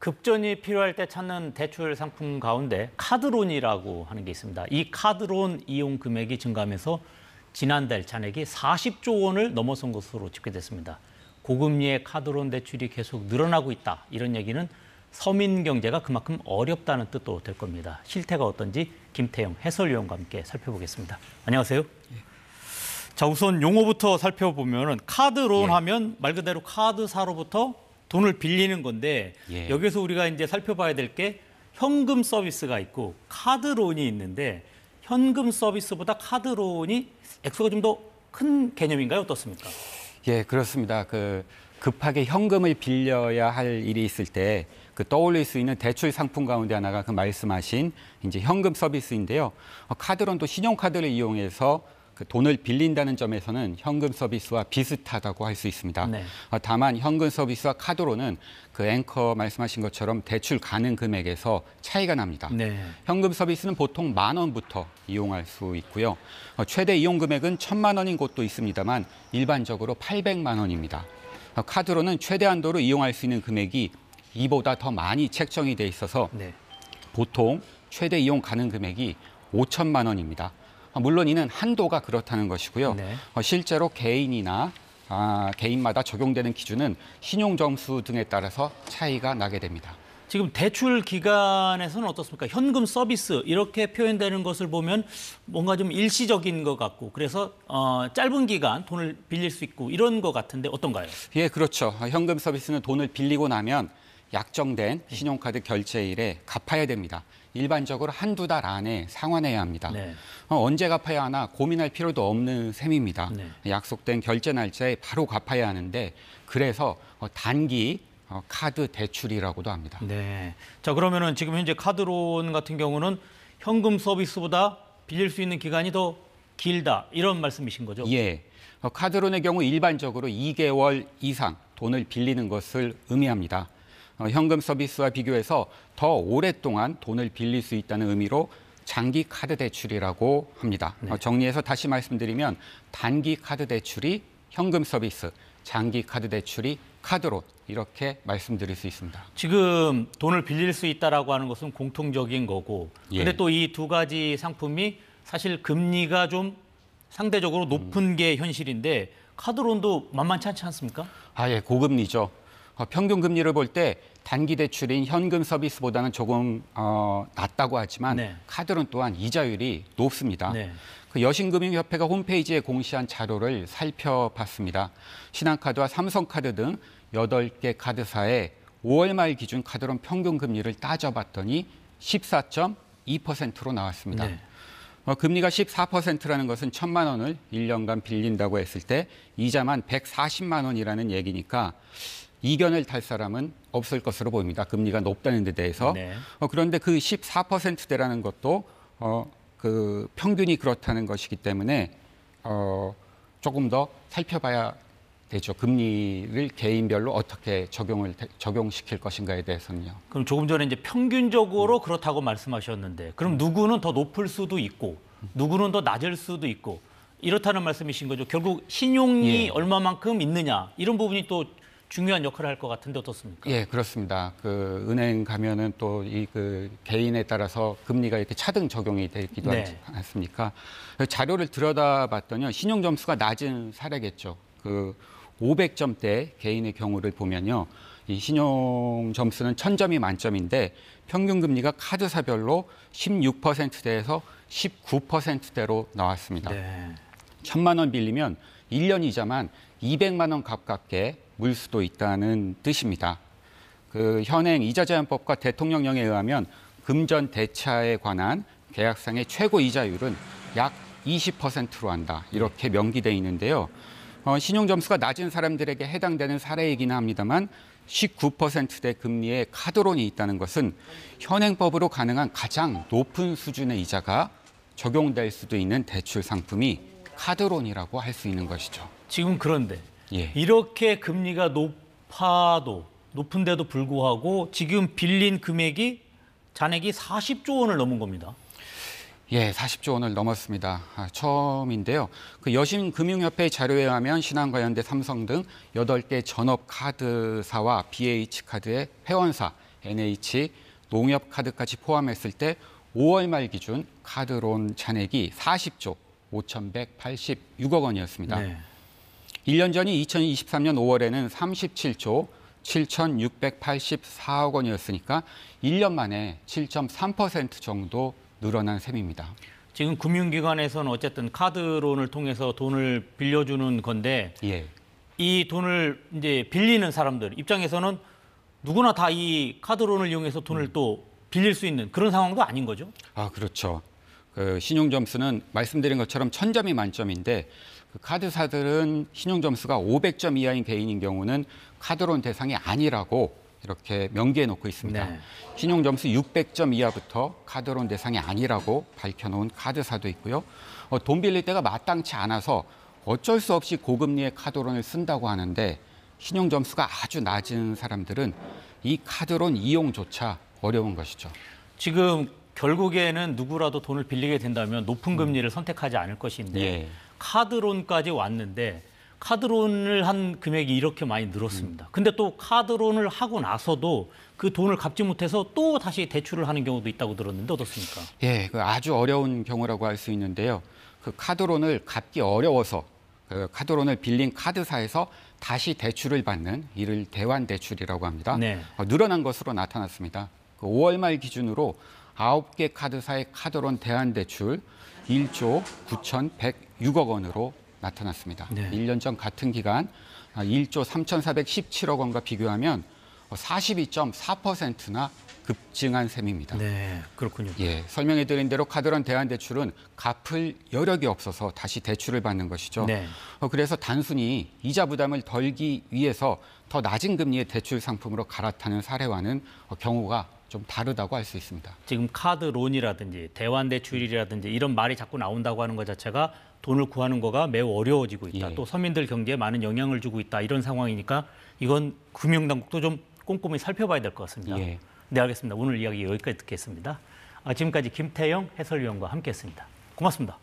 급전이 필요할 때 찾는 대출 상품 가운데 카드론이라고 하는 게 있습니다. 이 카드론 이용 금액이 증가하면서 지난달 잔액이 40조 원을 넘어선 것으로 집계됐습니다. 고금리의 카드론 대출이 계속 늘어나고 있다. 이런 얘기는 서민 경제가 그만큼 어렵다는 뜻도 될 겁니다. 실태가 어떤지 김태형 해설위원과 함께 살펴보겠습니다. 안녕하세요. 자, 우선 용어부터 살펴보면 카드론 하면 말 그대로 카드사로부터 돈을 빌리는 건데 여기서 우리가 이제 살펴봐야 될 게 현금 서비스가 있고 카드론이 있는데 현금 서비스보다 카드론이 액수가 좀 더 큰 개념인가요? 어떻습니까? 예, 그렇습니다. 급하게 현금을 빌려야 할 일이 있을 때 떠올릴 수 있는 대출 상품 가운데 하나가 말씀하신 이제 현금 서비스인데요. 카드론도 신용카드를 이용해서 돈을 빌린다는 점에서는 현금 서비스와 비슷하다고 할 수 있습니다. 네. 다만 현금 서비스와 카드론은 앵커 말씀하신 것처럼 대출 가능 금액에서 차이가 납니다. 네. 현금 서비스는 보통 10,000원부터 이용할 수 있고요. 최대 이용 금액은 1,000만 원인 곳도 있습니다만 일반적으로 800만 원입니다. 카드론은 최대 한도로 이용할 수 있는 금액이 이보다 더 많이 책정이 돼 있어서 보통 최대 이용 가능 금액이 5,000만 원입니다. 물론 이는 한도가 그렇다는 것이고요. 실제로 개인마다 적용되는 기준은 신용점수 등에 따라서 차이가 나게 됩니다. 지금 대출 기간에서는 어떻습니까? 현금 서비스 이렇게 표현되는 것을 보면 뭔가 좀 일시적인 것 같고 그래서 짧은 기간 돈을 빌릴 수 있고 이런 것 같은데 어떤가요? 예, 그렇죠. 현금 서비스는 돈을 빌리고 나면 약정된 신용카드 결제일에 갚아야 됩니다. 일반적으로 한두 달 안에 상환해야 합니다. 언제 갚아야 하나 고민할 필요도 없는 셈입니다. 약속된 결제 날짜에 바로 갚아야 하는데 그래서 단기 카드 대출이라고도 합니다. 네. 자, 그러면은 지금 현재 카드론 같은 경우는 현금 서비스보다 빌릴 수 있는 기간이 더 길다 이런 말씀이신 거죠? 예. 카드론의 경우 일반적으로 2개월 이상 돈을 빌리는 것을 의미합니다. 현금 서비스와 비교해서 더 오랫동안 돈을 빌릴 수 있다는 의미로 장기 카드 대출이라고 합니다. 정리해서 다시 말씀드리면 단기 카드 대출이 현금 서비스, 장기 카드 대출이 카드론 이렇게 말씀드릴 수 있습니다. 지금 돈을 빌릴 수 있다라고 하는 것은 공통적인 거고 근데 또 이 두 가지 상품이 사실 금리가 좀 상대적으로 높은 게 현실인데 카드론도 만만치 않지 않습니까? 예, 고금리죠. 평균 금리를 볼 때 단기 대출인 현금 서비스보다는 조금 낮다고 하지만 카드론 또한 이자율이 높습니다. 여신금융협회가 홈페이지에 공시한 자료를 살펴봤습니다. 신한카드와 삼성카드 등 8개 카드사의 5월 말 기준 카드론 평균 금리를 따져봤더니 14.2%로 나왔습니다. 금리가 14%라는 것은 1,000만 원을 1년간 빌린다고 했을 때 이자만 140만 원이라는 얘기니까 이견을 달 사람은 없을 것으로 보입니다. 금리가 높다는 데 대해서. 그런데 그 14%대라는 것도 평균이 그렇다는 것이기 때문에 조금 더 살펴봐야 되죠. 금리를 개인별로 어떻게 적용시킬 것인가에 대해서는요. 그럼 조금 전에 이제 평균적으로 그렇다고 말씀하셨는데 그럼 누구는 더 높을 수도 있고 누구는 더 낮을 수도 있고 이렇다는 말씀이신 거죠. 결국 신용이 얼마만큼 있느냐 이런 부분이 또 중요한 역할을 할 것 같은데 어떻습니까? 예, 그렇습니다. 은행 가면은 또 개인에 따라서 금리가 이렇게 차등 적용이 되기도 하지 않습니까? 자료를 들여다봤더니 신용 점수가 낮은 사례겠죠. 500점대 개인의 경우를 보면요. 이 신용 점수는 1,000점이 만점인데 평균 금리가 카드사별로 16%대에서 19%대로 나왔습니다. 1,000만 원 빌리면 1년 이자만 200만 원 가깝게 물 수도 있다는 뜻입니다. 현행 이자제한법과 대통령령에 의하면 금전 대차에 관한 계약상의 최고 이자율은 약 20%로 한다. 이렇게 명기돼 있는데요. 신용 점수가 낮은 사람들에게 해당되는 사례이기는 합니다만 19%대 금리의 카드론이 있다는 것은 현행법으로 가능한 가장 높은 수준의 이자가 적용될 수도 있는 대출 상품이 카드론이라고 할 수 있는 것이죠. 지금 그런데 이렇게 금리가 높은데도 불구하고 지금 빌린 잔액이 40조 원을 넘은 겁니다. 예, 40조 원을 넘었습니다. 처음인데요. 여신금융협회 자료에 의하면 신한과연대, 삼성 등 8개 전업카드사와 BH카드의 회원사 NH, 농협 카드까지 포함했을 때 5월 말 기준 카드론 잔액이 40조 5,186억 원이었습니다. 네. 1년 전이 2023년 5월에는 37조 7,684억 원이었으니까 1년 만에 7.3% 정도 늘어난 셈입니다. 지금 금융기관에서는 어쨌든 카드론을 통해서 돈을 빌려주는 건데 예. 이 돈을 이제 빌리는 사람들 입장에서는 누구나 다 이 카드론을 이용해서 돈을 또 빌릴 수 있는 그런 상황도 아닌 거죠? 아, 그렇죠. 그 신용 점수는 말씀드린 것처럼 1000점이 만점인데 그 카드사들은 신용 점수가 500점 이하인 개인인 경우는 카드론 대상이 아니라고 이렇게 명기해 놓고 있습니다. 네. 신용 점수 600점 이하부터 카드론 대상이 아니라고 밝혀놓은 카드사도 있고요. 돈 빌릴 때가 마땅치 않아서 어쩔 수 없이 고금리의 카드론을 쓴다고 하는데 신용 점수가 아주 낮은 사람들은 이 카드론 이용조차 어려운 것이죠. 지금 결국에는 누구라도 돈을 빌리게 된다면 높은 금리를 선택하지 않을 것인데 예. 카드론까지 왔는데 카드론을 한 금액이 이렇게 많이 늘었습니다. 근데 또 카드론을 하고 나서도 그 돈을 갚지 못해서 또 다시 대출을 하는 경우도 있다고 들었는데 어떻습니까? 예, 그 아주 어려운 경우라고 할 수 있는데요. 그 카드론을 갚기 어려워서 그 카드론을 빌린 카드사에서 다시 대출을 받는 이를 대환대출이라고 합니다. 네. 늘어난 것으로 나타났습니다. 그 5월 말 기준으로 9개 카드사의 카드론 대환대출 1조 9,106억 원으로 나타났습니다. 네. 1년 전 같은 기간 1조 3,417억 원과 비교하면 42.4%나 급증한 셈입니다. 네, 그렇군요. 예, 설명해드린 대로 카드론 대환대출은 갚을 여력이 없어서 다시 대출을 받는 것이죠. 네. 그래서 단순히 이자 부담을 덜기 위해서 더 낮은 금리의 대출 상품으로 갈아타는 사례와는 경우가 좀 다르다고 할 수 있습니다. 지금 카드론이라든지 대환대출이라든지 이런 말이 자꾸 나온다고 하는 것 자체가 돈을 구하는 거가 매우 어려워지고 있다. 예. 또 서민들 경제에 많은 영향을 주고 있다. 이런 상황이니까 이건 금융당국도 좀 꼼꼼히 살펴봐야 될 것 같습니다. 예. 네, 알겠습니다. 오늘 이야기 여기까지 듣겠습니다. 지금까지 김태영 해설위원과 함께했습니다. 고맙습니다.